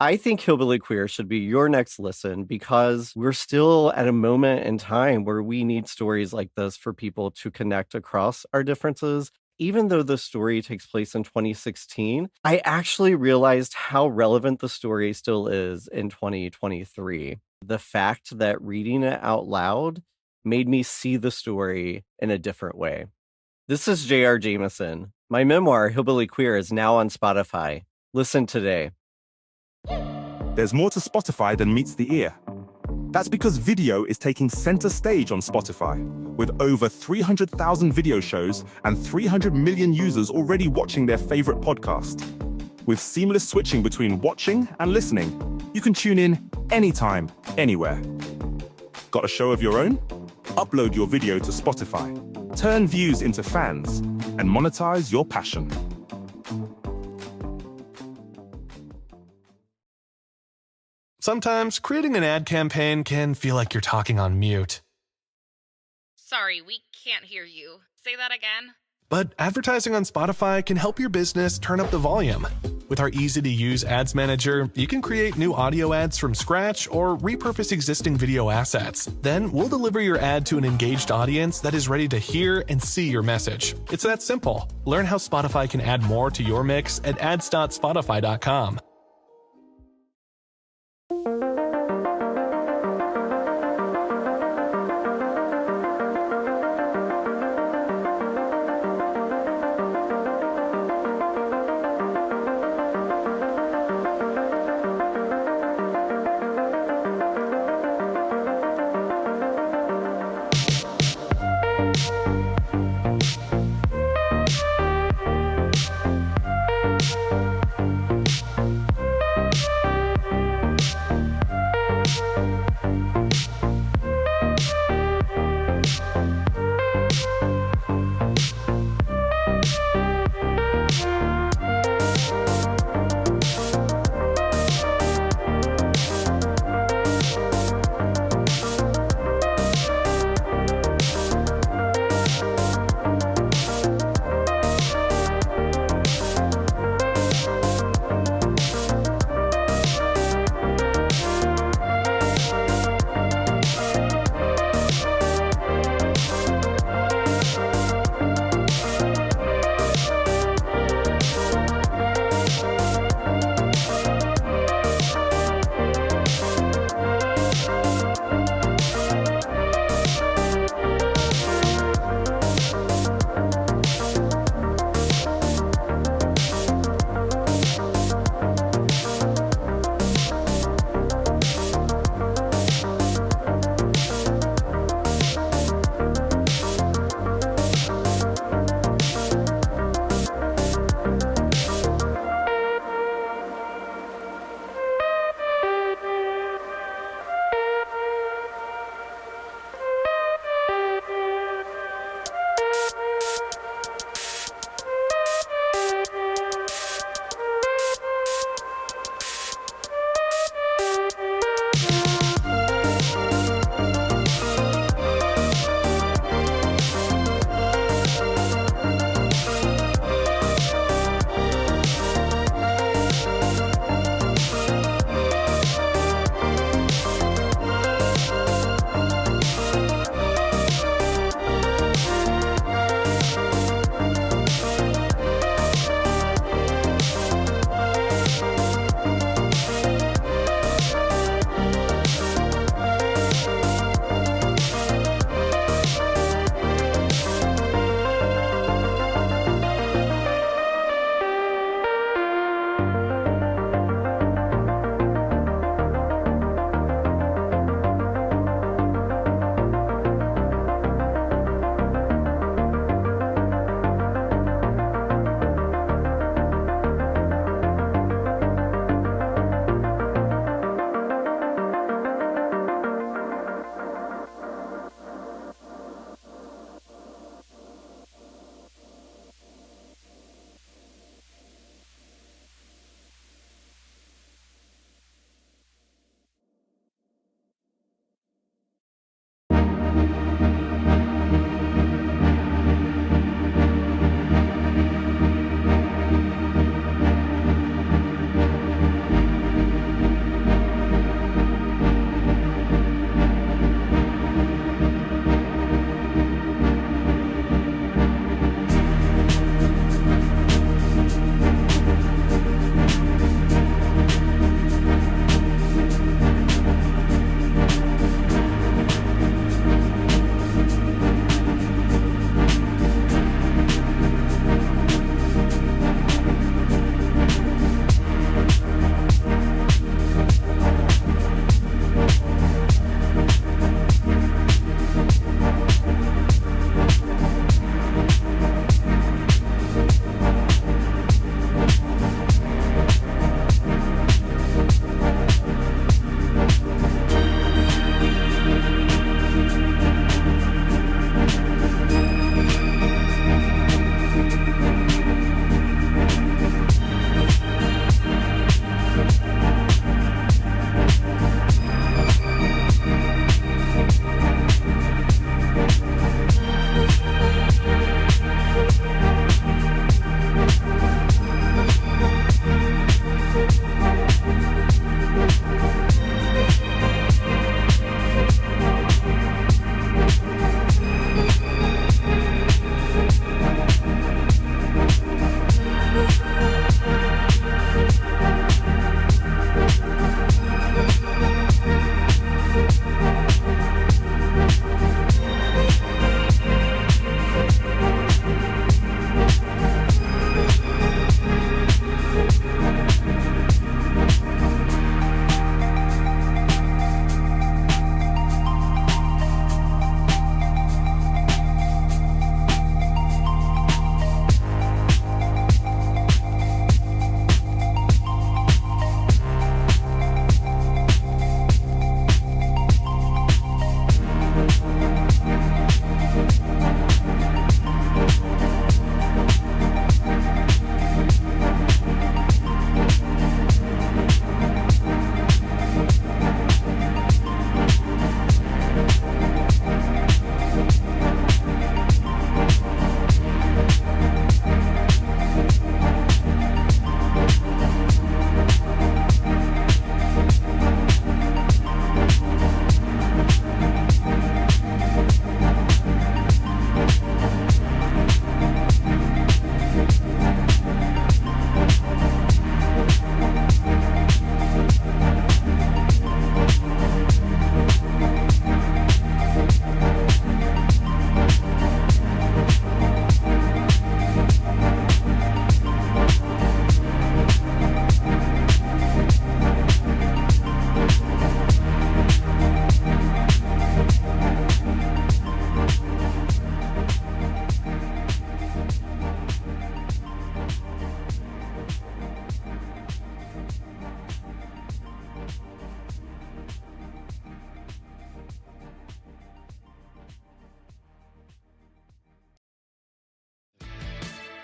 I think Hillbilly Queer should be your next listen because we're still at a moment in time where we need stories like this for people to connect across our differences. Even though the story takes place in 2016, I actually realized how relevant the story still is in 2023. The fact that reading it out loud made me see the story in a different way. This is J.R. Jameson. My memoir, Hillbilly Queer, is now on Spotify. Listen today. There's more to Spotify than meets the ear. That's because video is taking center stage on Spotify, with over 300,000 video shows and 300 million users already watching their favorite podcast. With seamless switching between watching and listening, you can tune in anytime, anywhere. Got a show of your own? Upload your video to Spotify, turn views into fans, and monetize your passion. Sometimes creating an ad campaign can feel like you're talking on mute. Sorry, we can't hear you. Say that again. But advertising on Spotify can help your business turn up the volume, With our easy-to-use ads manager, you can create new audio ads from scratch or repurpose existing video assets. Then we'll deliver your ad to an engaged audience that is ready to hear and see your message. It's that simple. Learn how Spotify can add more to your mix at ads.spotify.com.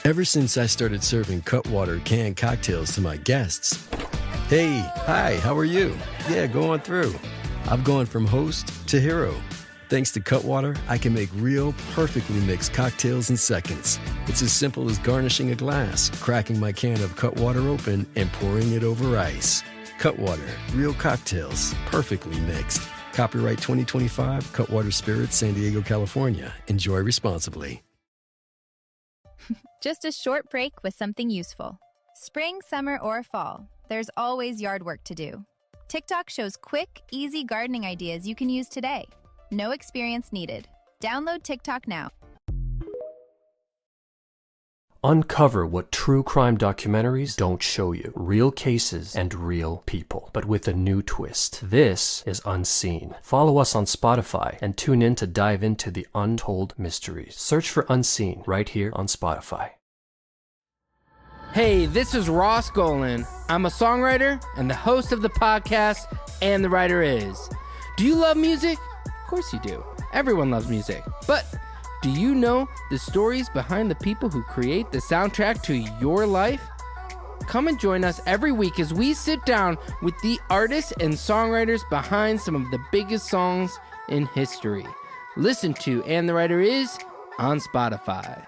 Ever since I started serving Cutwater canned cocktails to my guests. Hey, hi, how are you? Yeah, go on through. I've gone from host to hero. Thanks to Cutwater, I can make real, perfectly mixed cocktails in seconds. It's as simple as garnishing a glass, cracking my can of Cutwater open, and pouring it over ice. Cutwater, real cocktails, perfectly mixed. Copyright 2025, Cutwater Spirits, San Diego, California. Enjoy responsibly. Just a short break with something useful. Spring, summer, or fall, there's always yard work to do. TikTok shows quick, easy gardening ideas you can use today. No experience needed. Download TikTok now. Uncover what true crime documentaries don't show you. Real cases and real people, but with a new twist. This is Unseen. Follow us on Spotify and tune in to dive into the untold mysteries. Search for Unseen right here on Spotify. Hey, this is Ross Golan. I'm a songwriter and the host of the podcast, And the Writer Is. Do you love music? Of course you do. Everyone loves music. But do you know the stories behind the people who create the soundtrack to your life? Come and join us every week as we sit down with the artists and songwriters behind some of the biggest songs in history. Listen to And the Writer Is on Spotify.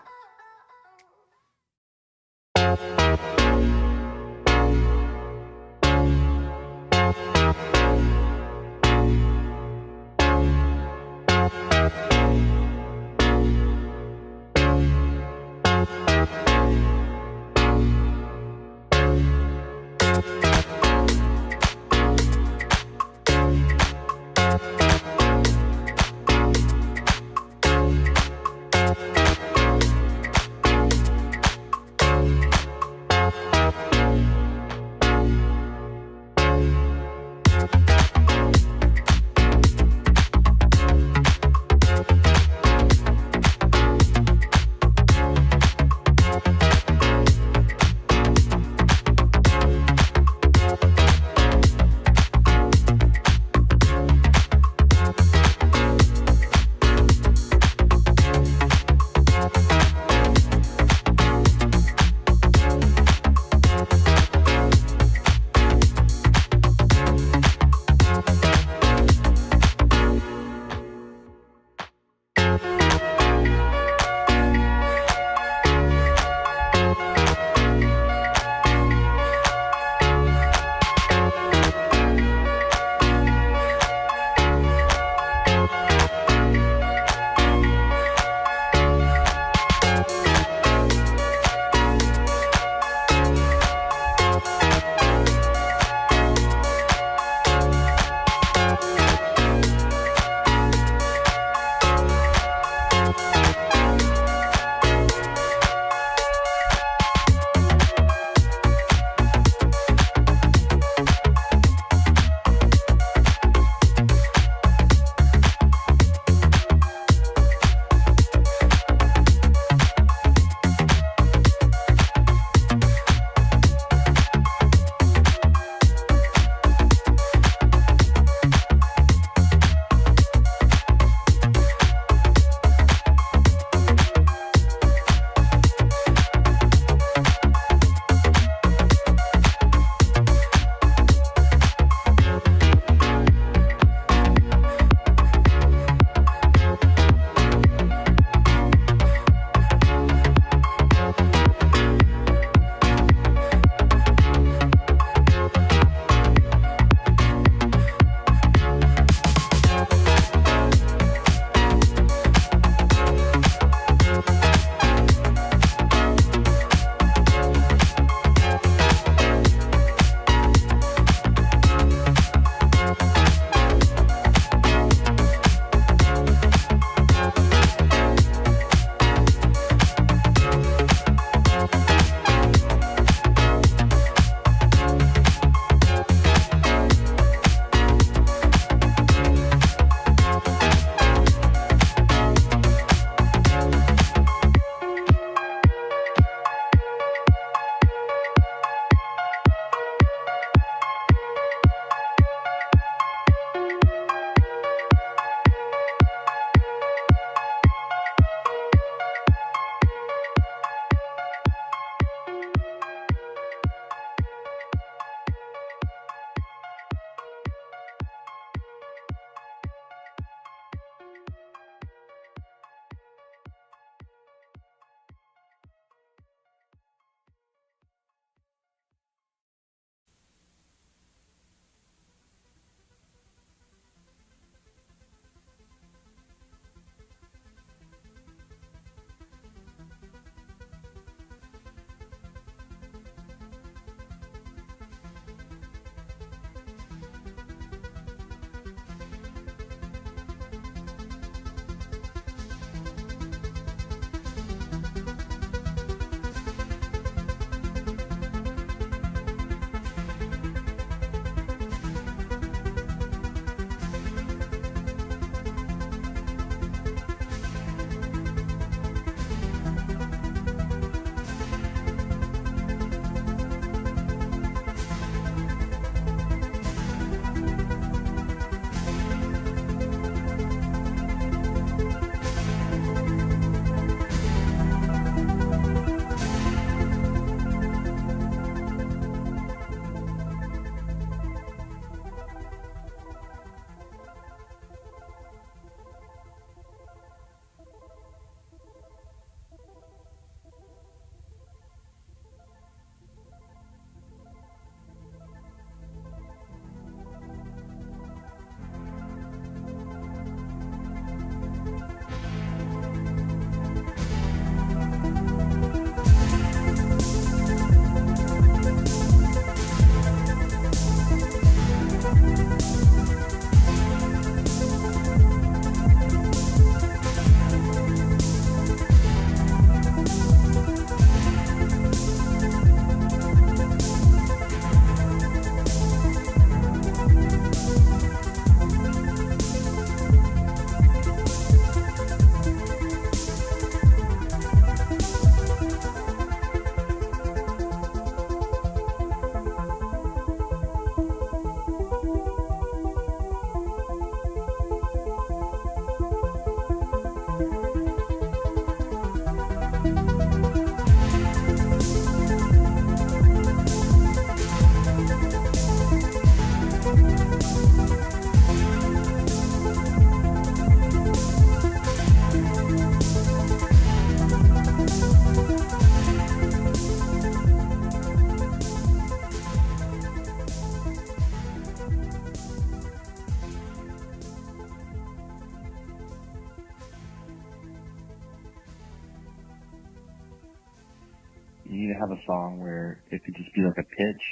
you need to have a song where it could just be like a pitch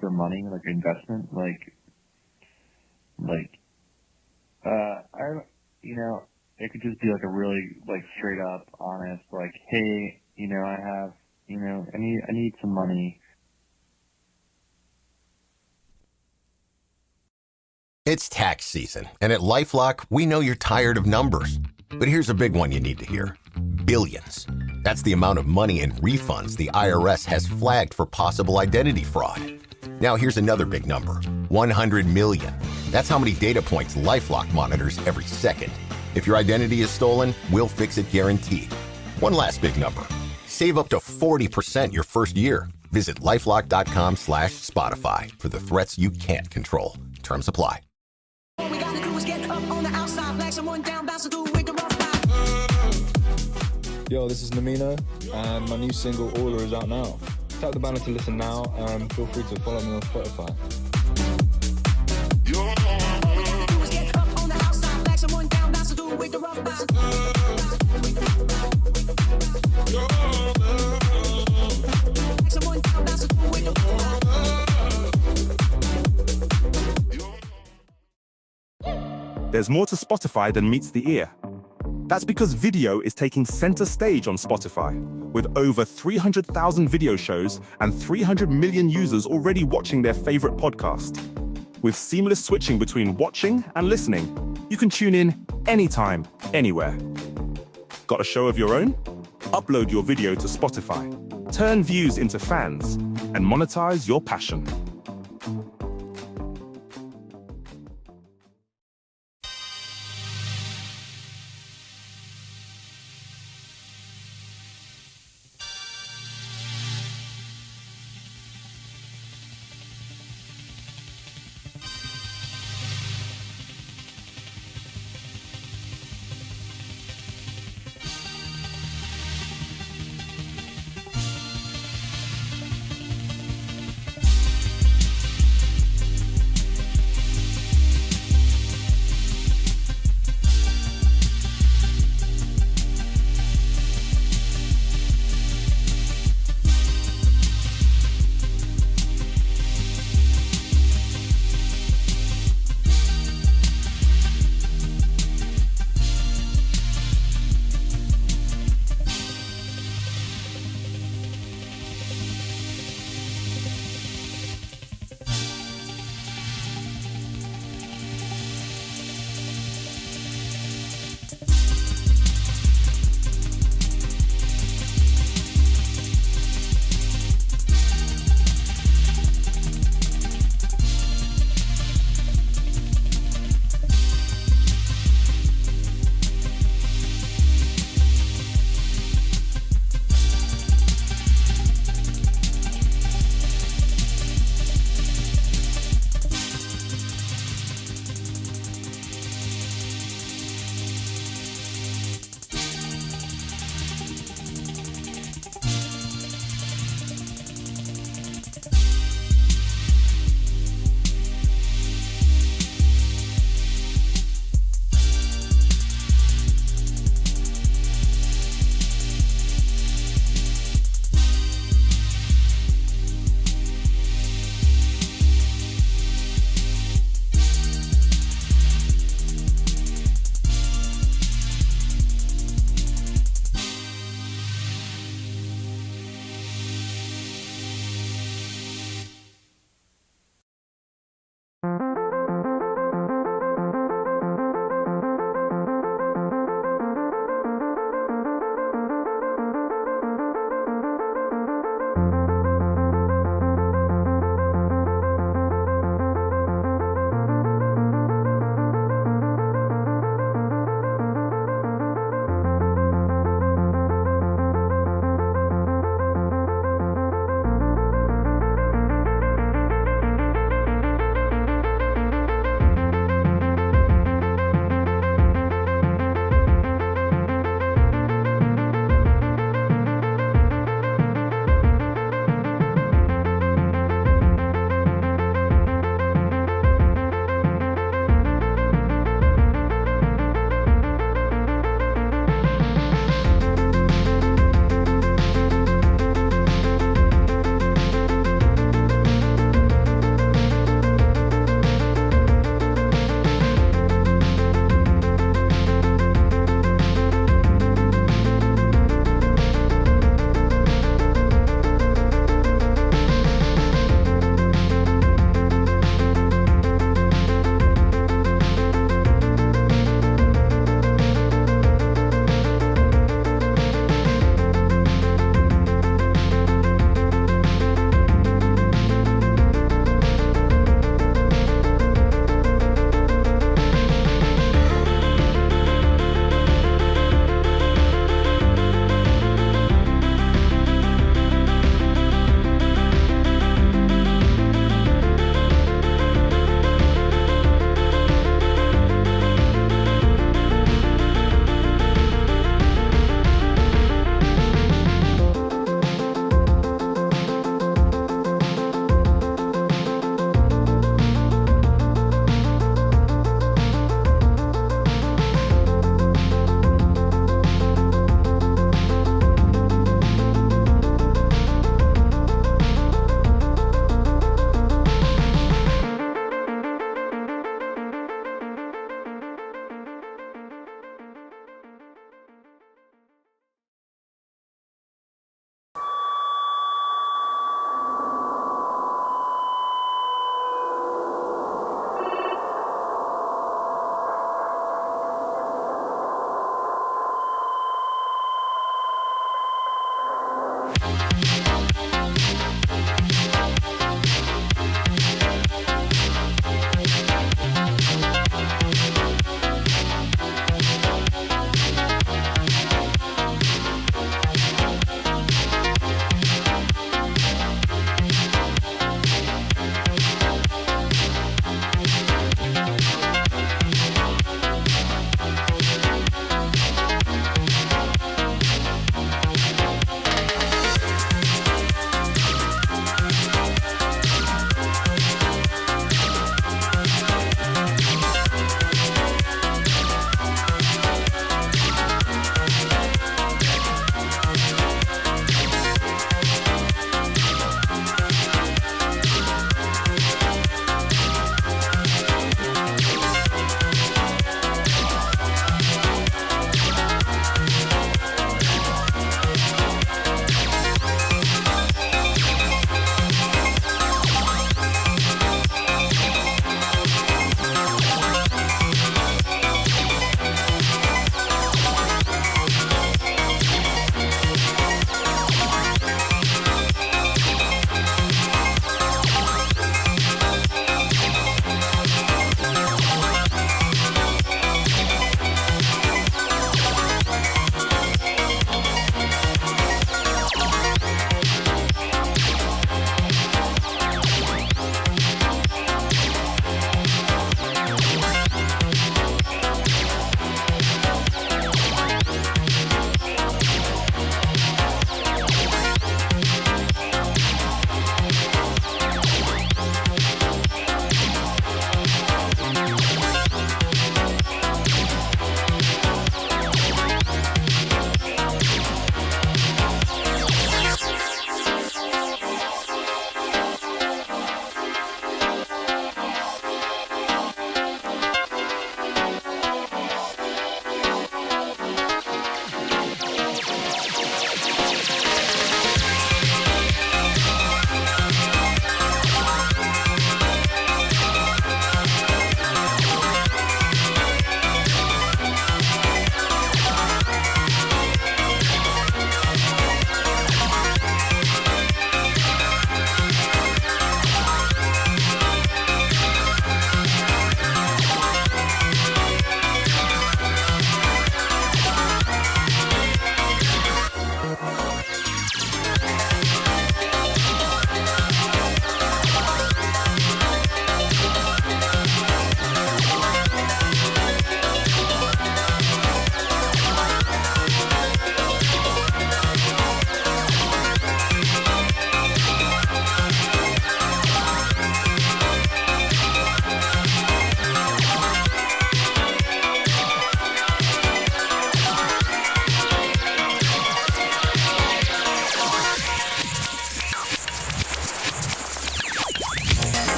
for money, like investment, it could just be like a really like straight up, honest, like, hey, I have, I need some money. It's tax season, and at LifeLock, we know you're tired of numbers. But here's a big one you need to hear. Billions. That's the amount of money in refunds the IRS has flagged for possible identity fraud. Now here's another big number. 100 million. That's how many data points LifeLock monitors every second. If your identity is stolen, we'll fix it guaranteed. One last big number. Save up to 40% your first year. Visit LifeLock.com/Spotify for the threats you can't control. Terms apply. Yo, this is Namino, and my new single, Order, is out now. Tap the banner to listen now, and feel free to follow me on Spotify. There's more to Spotify than meets the ear. That's because video is taking center stage on Spotify, with over 300,000 video shows and 300 million users already watching their favorite podcast. With seamless switching between watching and listening, you can tune in anytime, anywhere. Got a show of your own? Upload your video to Spotify, turn views into fans, and monetize your passion.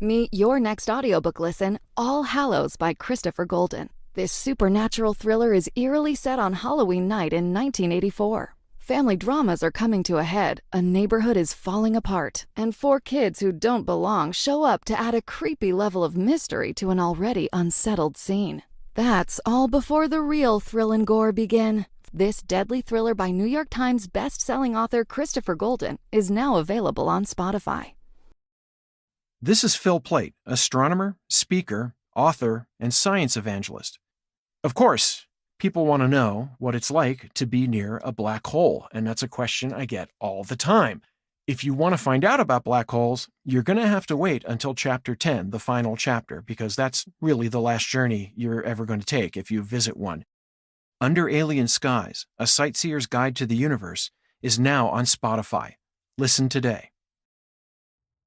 Meet your next audiobook listen, All Hallows by Christopher Golden. This supernatural thriller is eerily set on Halloween night in 1984. Family dramas are coming to a head, a neighborhood is falling apart, and 4 kids who don't belong show up to add a creepy level of mystery to an already unsettled scene. That's all before the real thrill and gore begin. This deadly thriller by New York Times best-selling author Christopher Golden is now available on Spotify. This is Phil Plait, astronomer, speaker, author, and science evangelist. Of course, people want to know what it's like to be near a black hole, and that's a question I get all the time. If you want to find out about black holes, you're going to have to wait until Chapter 10, the final chapter, because that's really the last journey you're ever going to take if you visit one. Under Alien Skies, A Sightseer's Guide to the Universe, is now on Spotify. Listen today.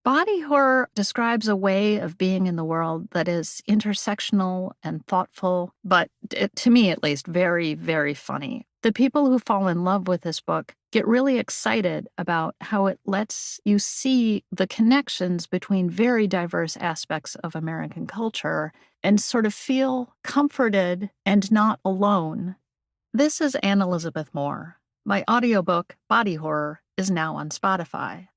Body horror describes a way of being in the world that is intersectional and thoughtful, but to me at least, very, very funny. The people who fall in love with this book get really excited about how it lets you see the connections between very diverse aspects of American culture and sort of feel comforted and not alone. This is Anne Elizabeth Moore. My audiobook, Body Horror, is now on Spotify.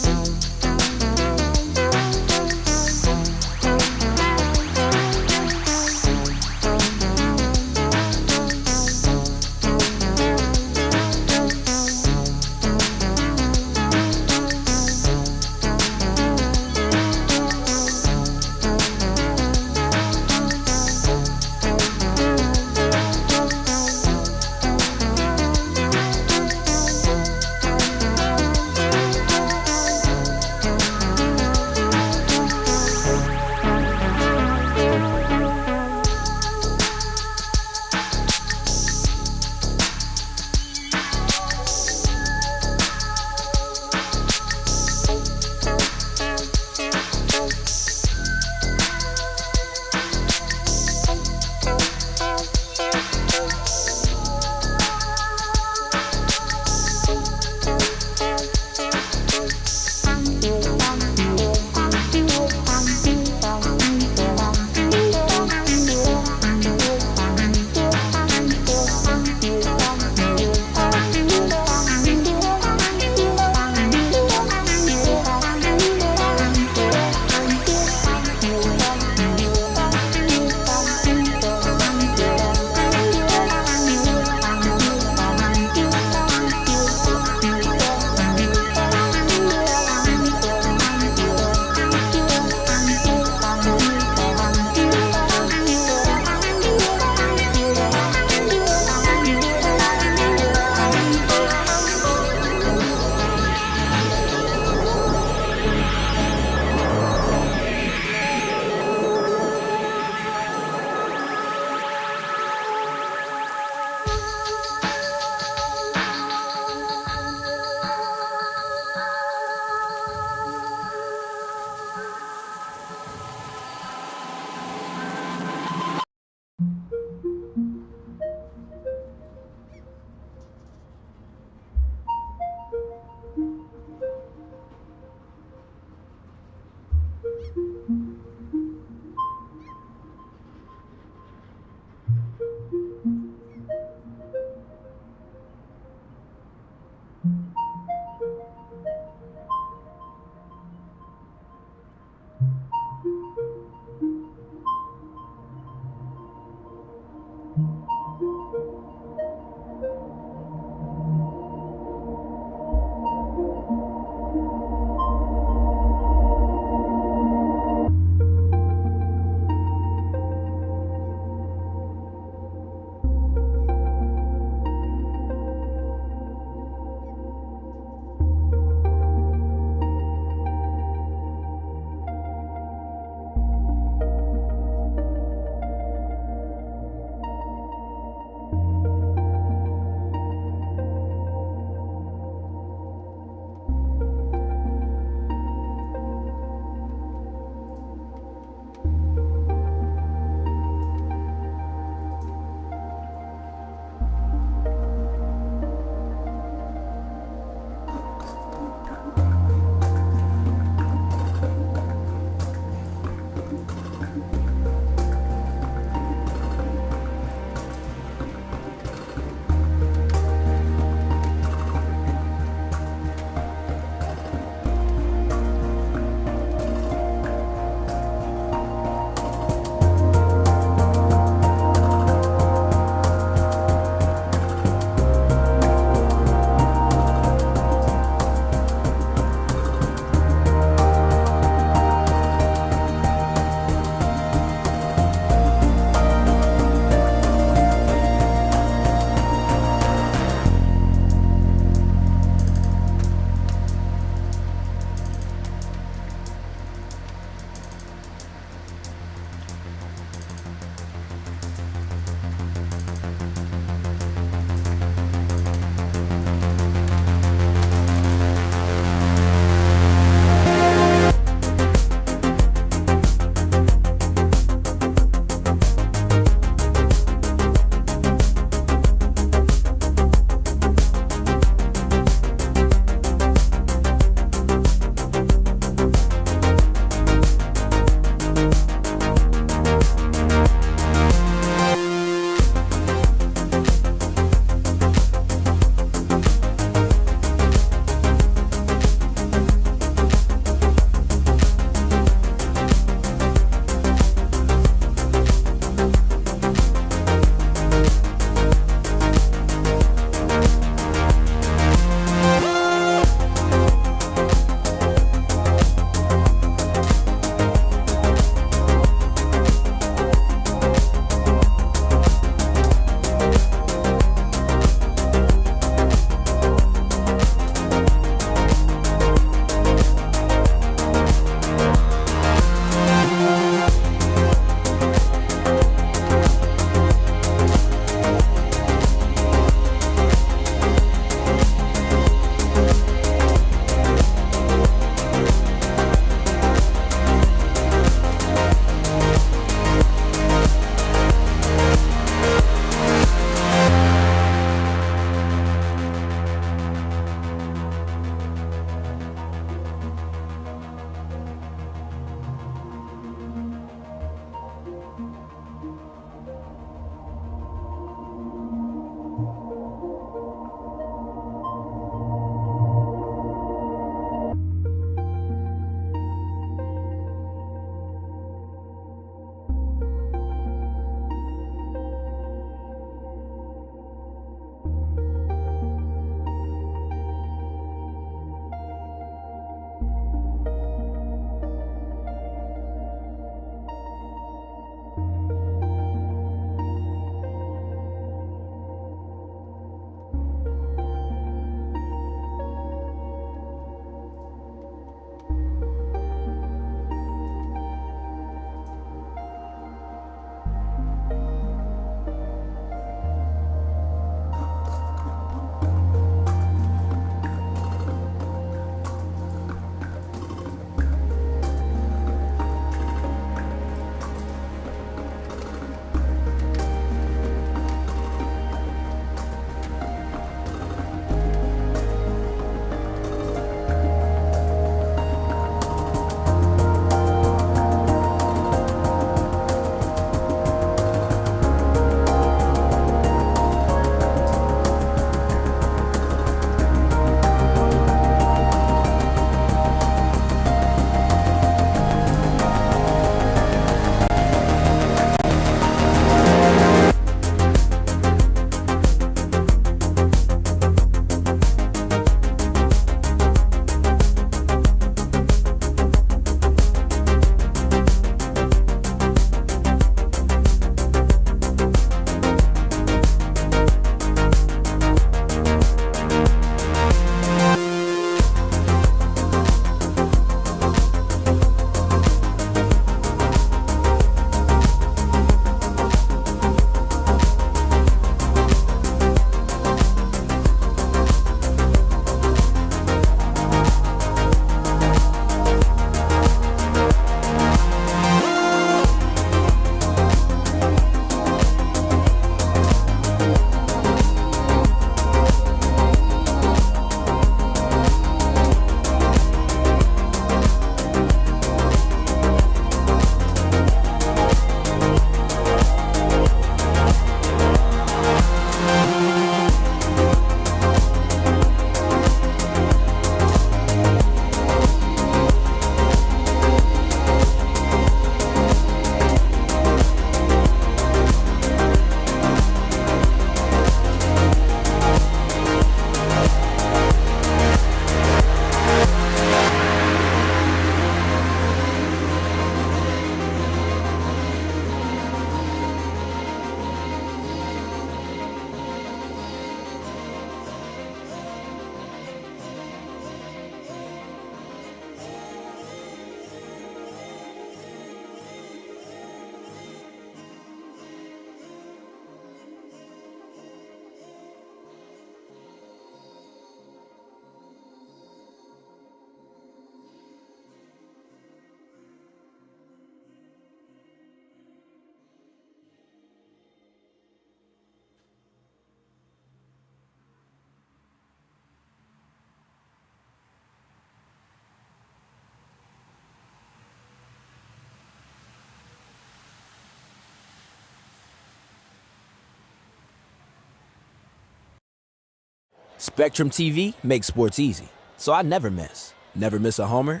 Spectrum TV makes sports easy, so I never miss. Never miss a homer.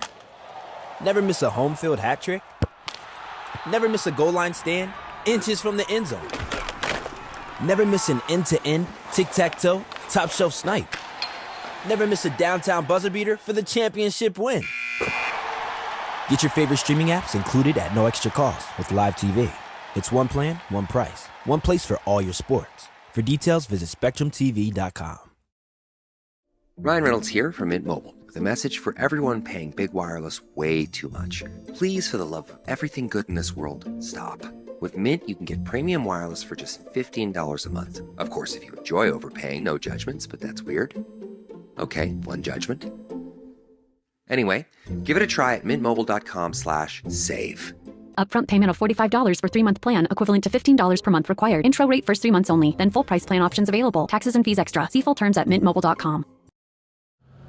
Never miss a home field hat trick. Never miss a goal line stand, inches from the end zone. Never miss an end-to-end, tic-tac-toe, top shelf snipe. Never miss a downtown buzzer beater for the championship win. Get your favorite streaming apps included at no extra cost with Live TV. It's one plan, one price, one place for all your sports. For details, visit SpectrumTV.com. Ryan Reynolds here from Mint Mobile with a message for everyone paying big wireless way too much. Please, for the love of everything good in this world, stop. With Mint, you can get premium wireless for just $15 a month. Of course, if you enjoy overpaying, no judgments, but that's weird. Okay, one judgment. Anyway, give it a try at mintmobile.com/save. Upfront payment of $45 for 3-month plan, equivalent to $15 per month required. Intro rate first 3 months only, then full price plan options available. Taxes and fees extra. See full terms at mintmobile.com.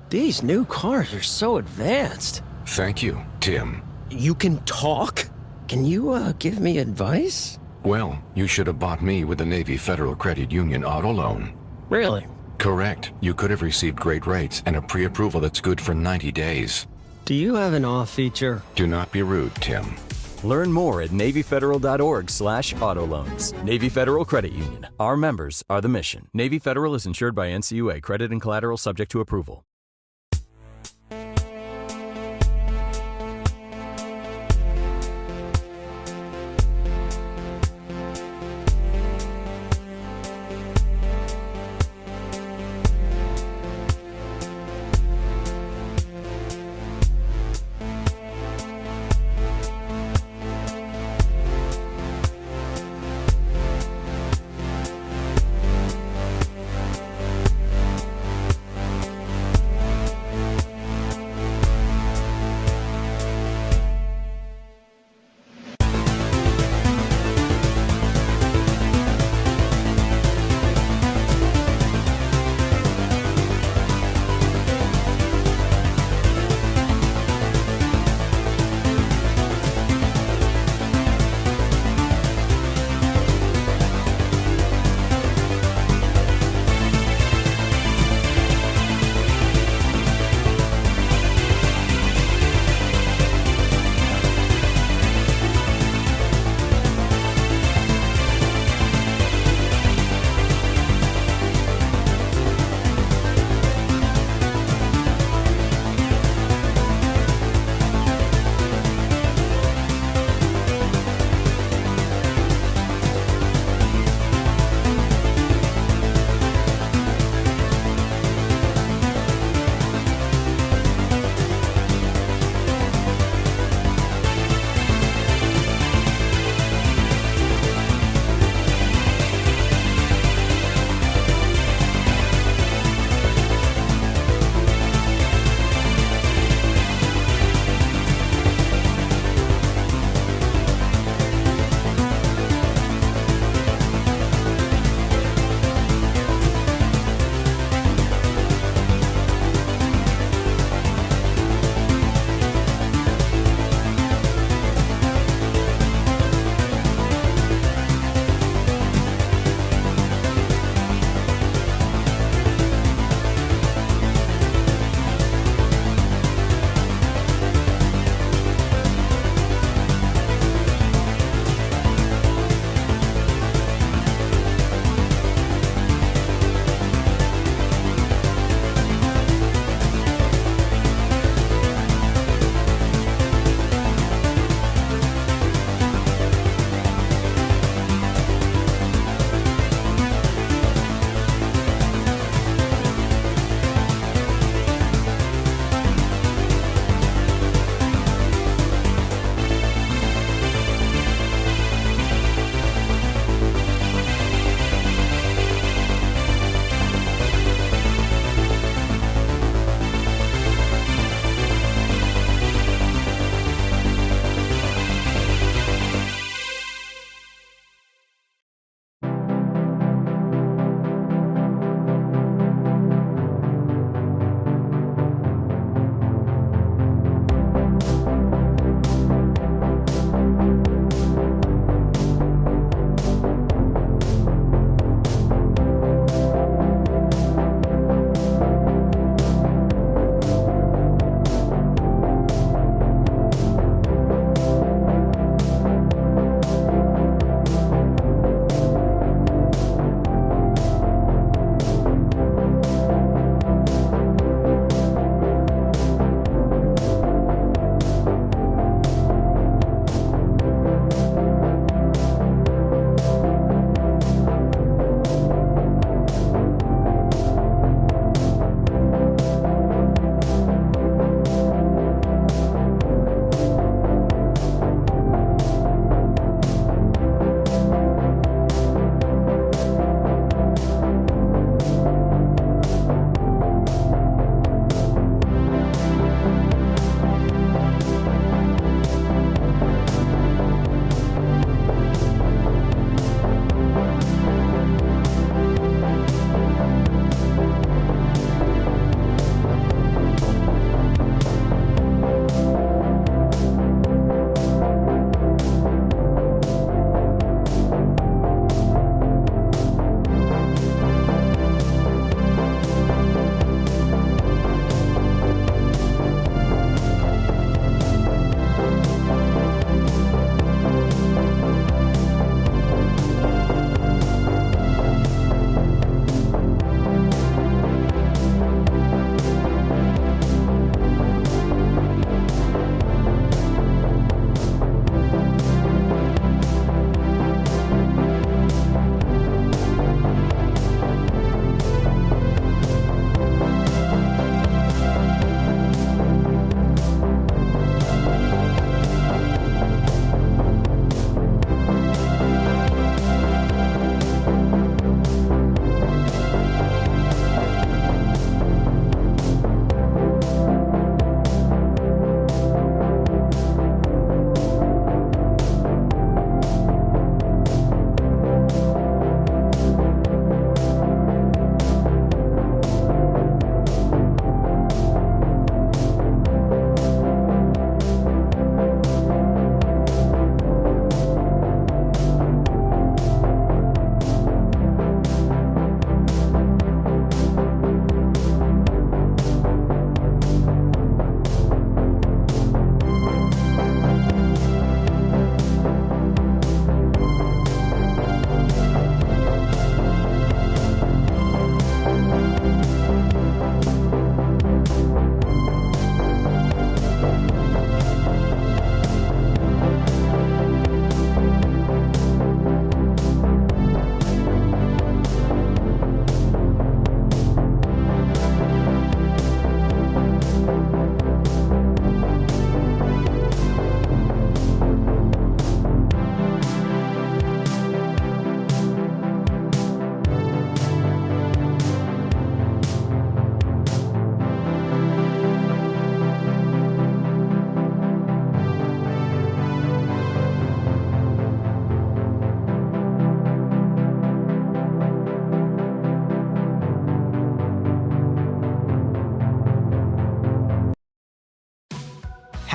These new cars are so advanced. Thank you, Tim. You can talk? Can you give me advice? Well, you should have bought me with the Navy Federal Credit Union auto loan. Really? Correct. You could have received great rates and a pre-approval that's good for 90 days. Do you have an off feature? Do not be rude, Tim. Learn more at NavyFederal.org/auto loans. Navy Federal Credit Union. Our members are the mission. Navy Federal is insured by NCUA. Credit and collateral subject to approval.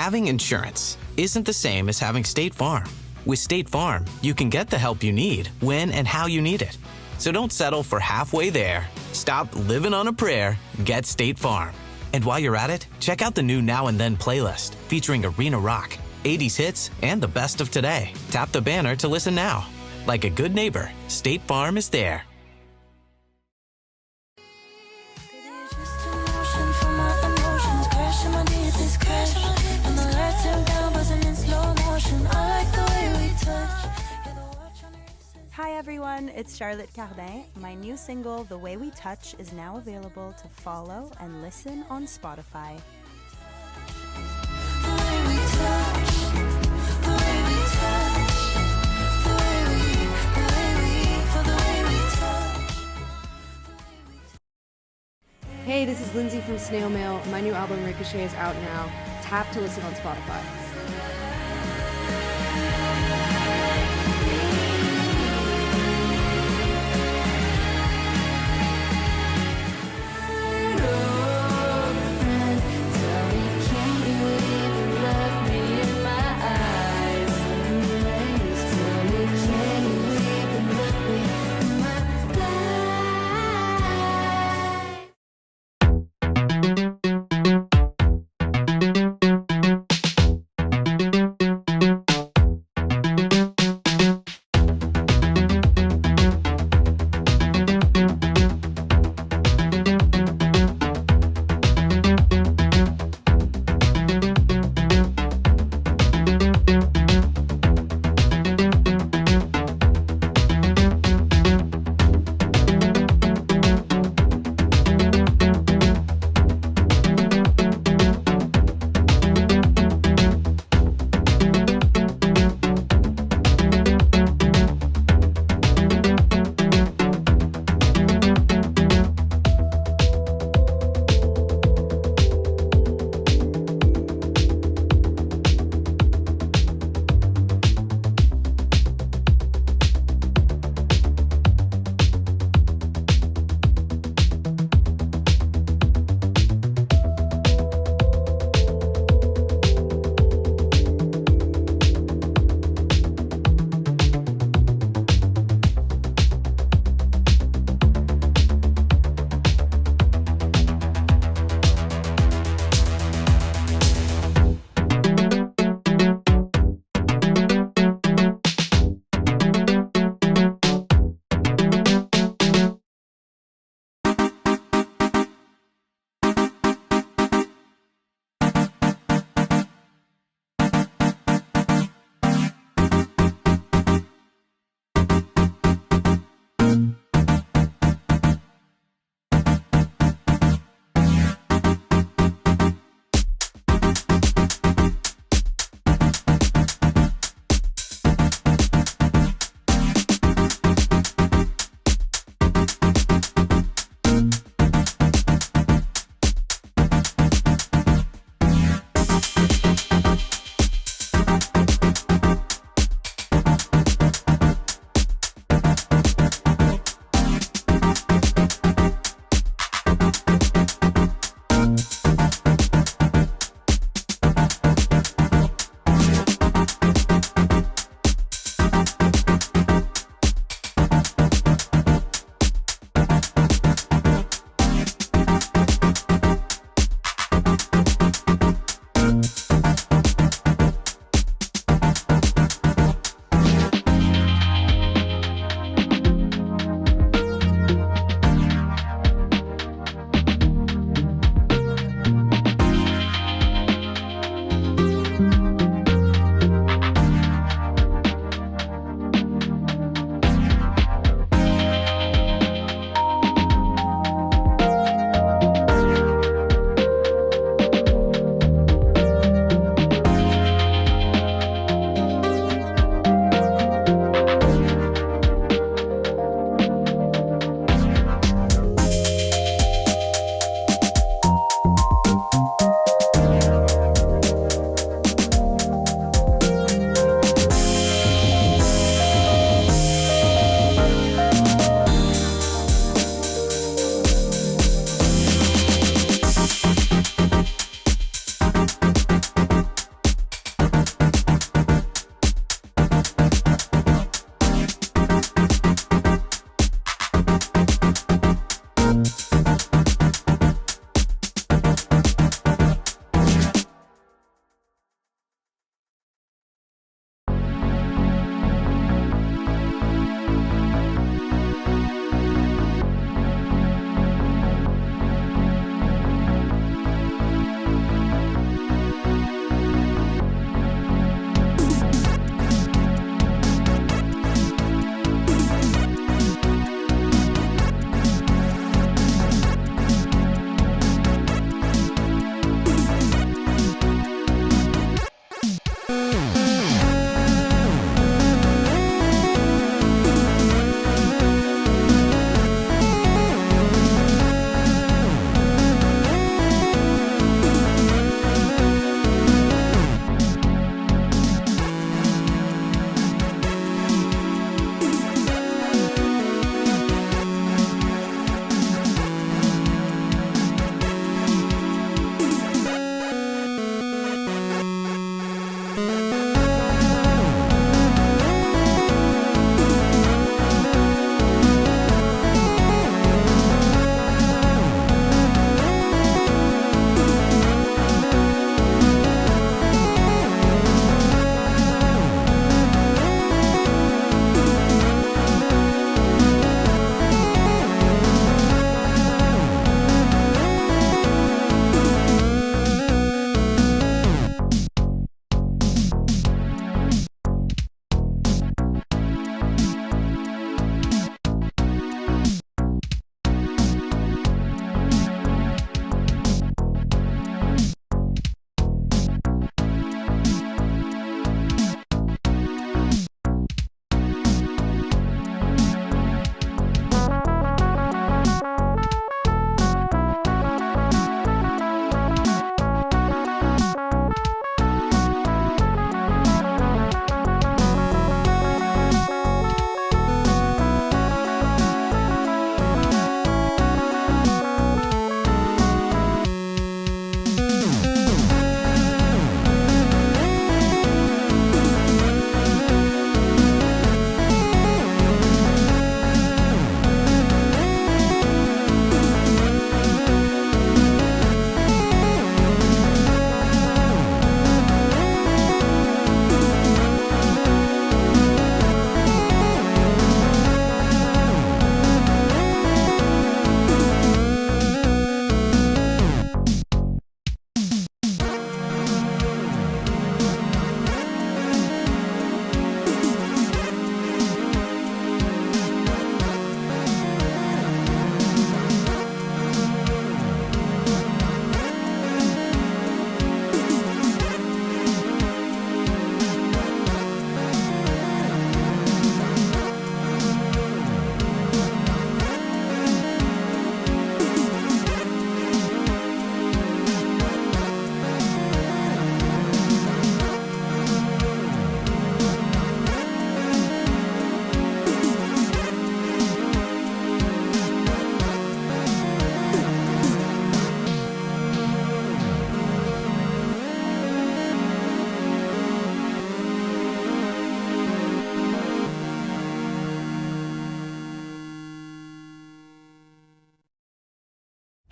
Having insurance isn't the same as having State Farm. With State Farm, you can get the help you need when and how you need it. So don't settle for halfway there. Stop living on a prayer. Get State Farm. And while you're at it, check out the new Now and Then playlist featuring arena rock, 80s hits, and the best of today. Tap the banner to listen now. Like a good neighbor, State Farm is there. Hi everyone, it's Charlotte Cardin. My new single, The Way We Touch, is now available to follow and listen on Spotify. Hey, this is Lindsay from Snail Mail. My new album Ricochet is out now. Tap to listen on Spotify.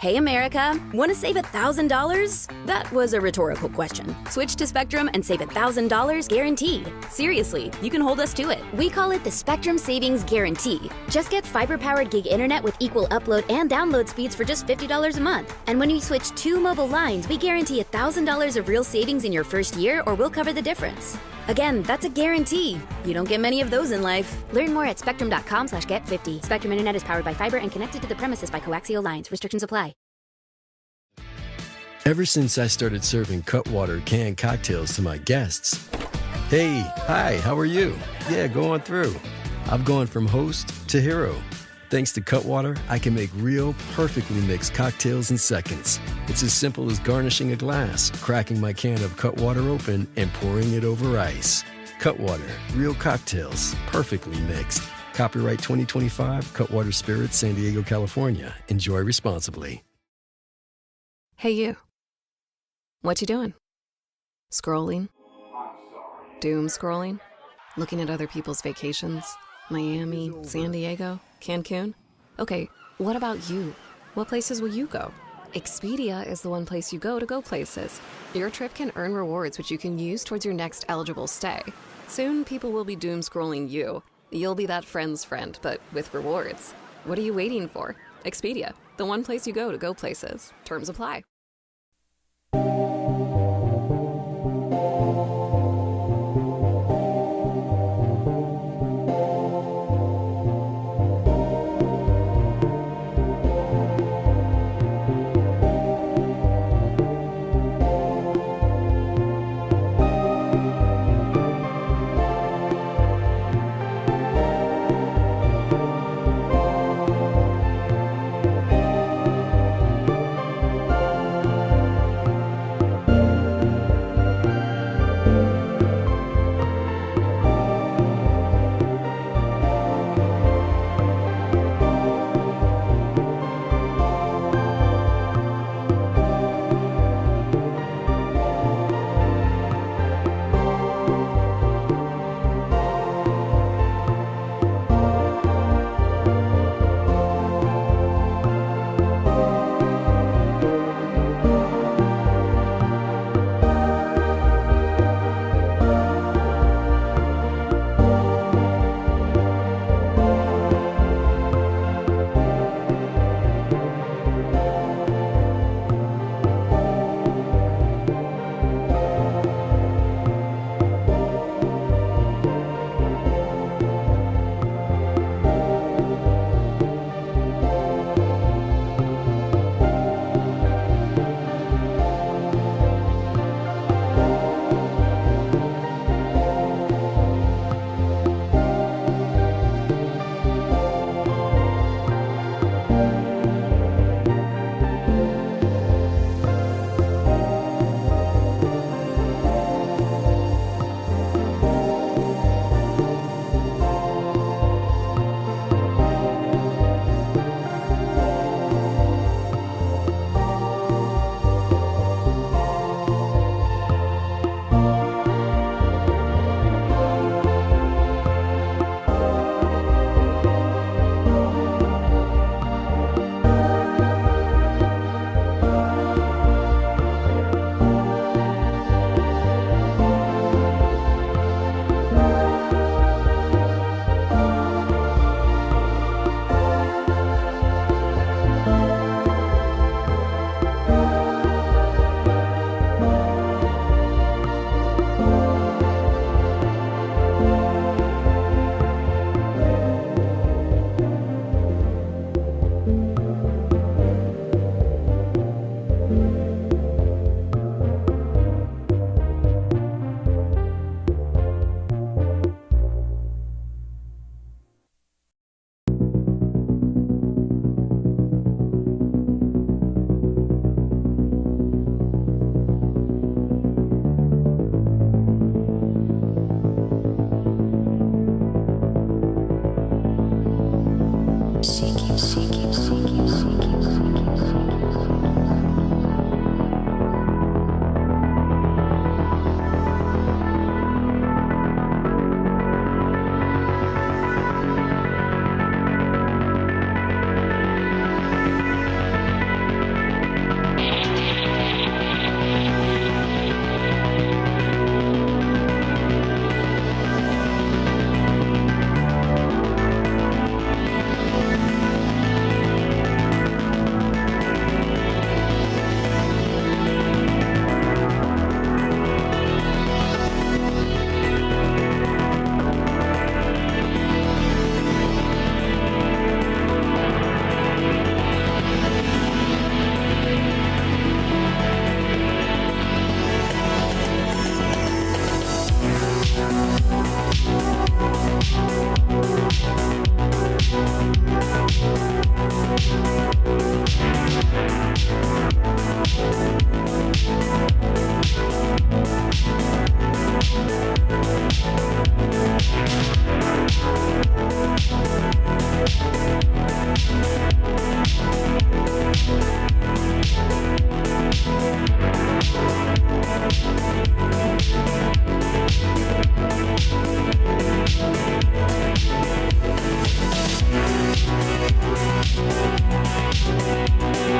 Hey America, want to save $1,000? That was a rhetorical question. Switch to Spectrum and save $1,000 guaranteed. Seriously, you can hold us to it. We call it the Spectrum Savings Guarantee. Just get fiber-powered gig internet with equal upload and download speeds for just $50 a month. And when you switch 2 mobile lines, we guarantee $1,000 of real savings in your first year, or we'll cover the difference. Again, that's a guarantee. You don't get many of those in life. Learn more at spectrum.com/get50. Spectrum Internet is powered by fiber and connected to the premises by coaxial lines. Restrictions apply. Ever since I started serving Cutwater canned cocktails to my guests, hey, hi, how are you? Yeah, go on through. I've gone from host to hero. Thanks to Cutwater, I can make real, perfectly mixed cocktails in seconds. It's as simple as garnishing a glass, cracking my can of Cutwater open, and pouring it over ice. Cutwater, real cocktails, perfectly mixed. Copyright 2025, Cutwater Spirits, San Diego, California. Enjoy responsibly. Hey, you. What you doing? Scrolling? Doom scrolling? Looking at other people's vacations? Miami, San Diego, Cancun? Okay, what about you? What places will you go? Expedia is the one place you go to go places. Your trip can earn rewards which you can use towards your next eligible stay. Soon, people will be doom scrolling you. You'll be that friend's friend, but with rewards. What are you waiting for? Expedia, the one place you go to go places. Terms apply.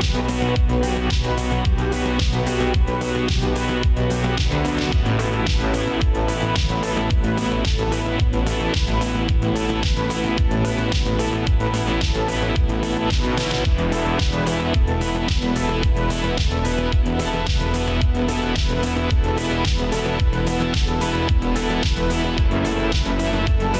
We'll be right back.